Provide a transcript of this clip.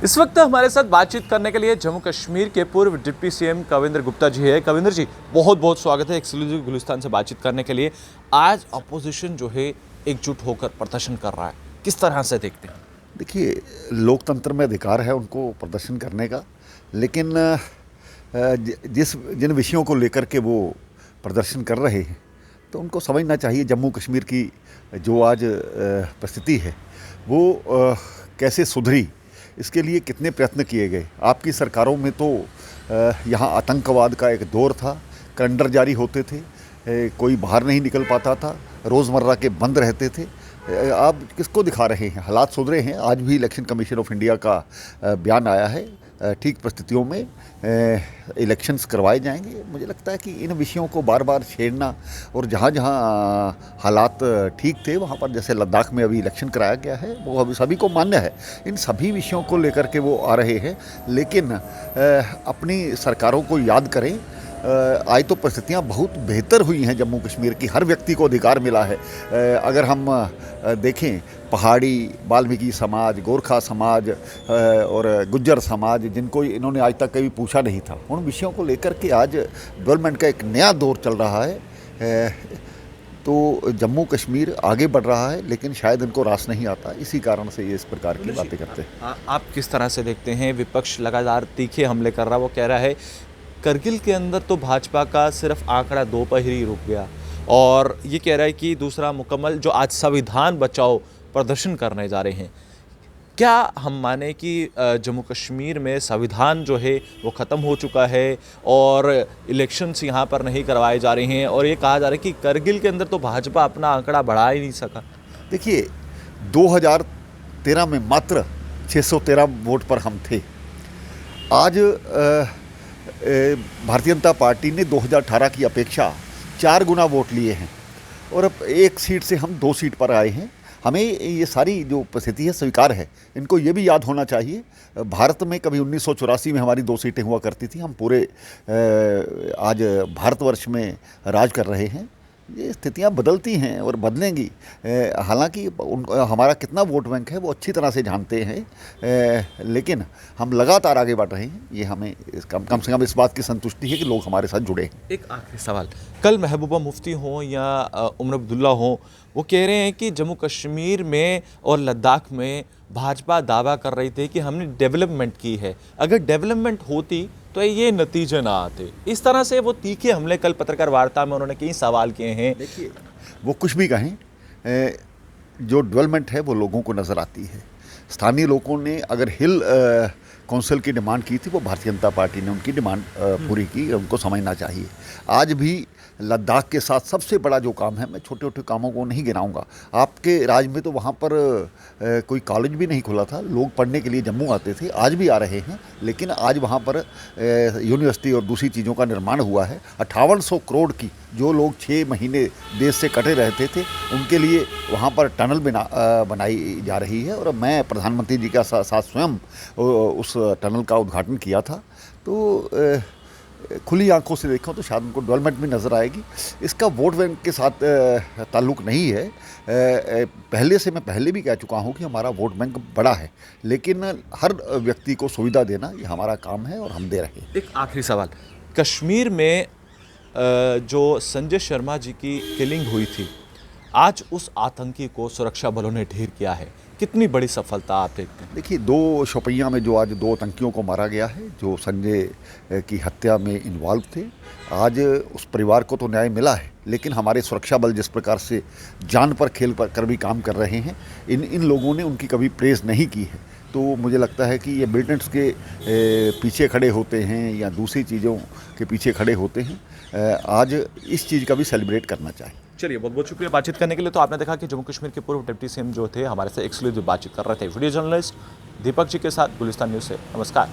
इस वक्त हमारे साथ बातचीत करने के लिए जम्मू कश्मीर के पूर्व डिप्टी सीएम कविंद्र गुप्ता जी है। कविंद्र जी, बहुत बहुत स्वागत है एक्सक्लूसिव गुलिस्तान से बातचीत करने के लिए। आज अपोजिशन जो है एकजुट होकर प्रदर्शन कर रहा है, किस तरह से देखते हैं? देखिए, लोकतंत्र में अधिकार है उनको प्रदर्शन करने का, लेकिन जिन विषयों को लेकर के वो प्रदर्शन कर रहे हैं तो उनको समझना चाहिए जम्मू कश्मीर की जो आज परिस्थिति है वो कैसे सुधरी, इसके लिए कितने प्रयत्न किए गए। आपकी सरकारों में तो यहाँ आतंकवाद का एक दौर था, कैलेंडर जारी होते थे, कोई बाहर नहीं निकल पाता था, रोज़मर्रा के बंद रहते थे। आप किसको दिखा रहे हैं? हालात सुधरे हैं। आज भी इलेक्शन कमीशन ऑफ इंडिया का बयान आया है, ठीक परिस्थितियों में इलेक्शंस करवाए जाएंगे। मुझे लगता है कि इन विषयों को बार बार छेड़ना, और जहाँ जहाँ हालात ठीक थे वहाँ पर, जैसे लद्दाख में अभी इलेक्शन कराया गया है, वो अभी सभी को मान्य है। इन सभी विषयों को लेकर के वो आ रहे हैं, लेकिन अपनी सरकारों को याद करें। आज तो परिस्थितियाँ बहुत बेहतर हुई हैं जम्मू कश्मीर की, हर व्यक्ति को अधिकार मिला है। अगर हम देखें, पहाड़ी, वाल्मीकि समाज, गोरखा समाज और गुज्जर समाज, जिनको इन्होंने आज तक कभी पूछा नहीं था, उन विषयों को लेकर के आज डेवलपमेंट का एक नया दौर चल रहा है। तो जम्मू कश्मीर आगे बढ़ रहा है, लेकिन शायद इनको रास नहीं आता, इसी कारण से ये इस प्रकार की बातें करते हैं। आप किस तरह से देखते हैं? विपक्ष लगातार तीखे हमले कर रहा है। वो कह रहा है करगिल के अंदर तो भाजपा का सिर्फ आंकड़ा 2 पर ही रुक गया, और ये कह रहा है कि दूसरा मुकम्मल जो आज संविधान बचाओ प्रदर्शन करने जा रहे हैं, क्या हम माने कि जम्मू कश्मीर में संविधान जो है वो ख़त्म हो चुका है और इलेक्शंस यहाँ पर नहीं करवाए जा रहे हैं, और ये कहा जा रहा है कि करगिल के अंदर तो भाजपा अपना आंकड़ा बढ़ा ही नहीं सका? देखिए, 2013 में मात्र 613 वोट पर हम थे। आज भारतीय जनता पार्टी ने 2018 की अपेक्षा 4 गुना वोट लिए हैं, और अब 1 सीट से हम 2 सीट पर आए हैं। हमें ये सारी जो परिस्थिति है स्वीकार है। इनको ये भी याद होना चाहिए, भारत में कभी 1984 में हमारी 2 सीटें हुआ करती थी। हम पूरे आज भारतवर्ष में राज कर रहे हैं। ये स्थितियाँ बदलती हैं और बदलेंगी। हालांकि हमारा कितना वोट बैंक है वो अच्छी तरह से जानते हैं, लेकिन हम लगातार आगे बढ़ रहे हैं। ये हमें कम से कम इस बात की संतुष्टि है कि लोग हमारे साथ जुड़े हैं। एक आखिरी सवाल, कल महबूबा मुफ्ती हों या उमर अब्दुल्ला हों, वो कह रहे हैं कि जम्मू कश्मीर में और लद्दाख में भाजपा दावा कर रही थी कि हमने डेवलपमेंट की है। अगर डेवलपमेंट होती तो ये नतीजे ना आते। इस तरह से वो तीखे हमले कल पत्रकार वार्ता में उन्होंने कई सवाल किए हैं। देखिए, वो कुछ भी कहें, जो डेवलपमेंट है वो लोगों को नज़र आती है। स्थानीय लोगों ने अगर हिल काउंसिल की डिमांड की थी, वो भारतीय जनता पार्टी ने उनकी डिमांड पूरी की, उनको समझना चाहिए। आज भी लद्दाख के साथ सबसे बड़ा जो काम है, मैं छोटे छोटे कामों को नहीं गिनाऊंगा। आपके राज में तो वहाँ पर कोई कॉलेज भी नहीं खुला था, लोग पढ़ने के लिए जम्मू आते थे, आज भी आ रहे हैं, लेकिन आज वहाँ पर यूनिवर्सिटी और दूसरी चीज़ों का निर्माण हुआ है। 5800 करोड़ की, जो लोग 6 महीने देश से कटे रहते थे, उनके लिए वहाँ पर टनल बनाई जा रही है, और मैं प्रधानमंत्री जी का साथ स्वयं उस टनल का उद्घाटन किया था। तो खुली आंखों से देखो तो शायद उनको डेवलपमेंट भी नज़र आएगी। इसका वोट बैंक के साथ ताल्लुक़ नहीं है। पहले से मैं पहले भी कह चुका हूँ कि हमारा वोट बैंक बड़ा है, लेकिन हर व्यक्ति को सुविधा देना ये हमारा काम है, और हम दे रहे हैं। एक आखिरी सवाल, कश्मीर में जो संजय शर्मा जी की किलिंग हुई थी, आज उस आतंकी को सुरक्षा बलों ने ढेर किया है, कितनी बड़ी सफलता आप देखते हैं? देखिए, 2 शोपियां में जो आज 2 आतंकियों को मारा गया है, जो संजय की हत्या में इन्वॉल्व थे, आज उस परिवार को तो न्याय मिला है, लेकिन हमारे सुरक्षा बल जिस प्रकार से जान पर खेल कर भी काम कर रहे हैं, इन लोगों ने उनकी कभी प्रेज़ नहीं की है। तो मुझे लगता है कि ये मिलिटेंट्स के पीछे खड़े होते हैं या दूसरी चीज़ों के पीछे खड़े होते हैं। आज इस चीज़ का भी सेलिब्रेट करना चाहिए। चलिए, बहुत बहुत शुक्रिया बातचीत करने के लिए। तो आपने देखा कि जम्मू कश्मीर के पूर्व डिप्टी सीएम जो थे हमारे साथ एक्सक्लूसिव बातचीत कर रहे थे वीडियो जर्नलिस्ट दीपक जी के साथ, गुलिस्तान न्यूज़ से। नमस्कार।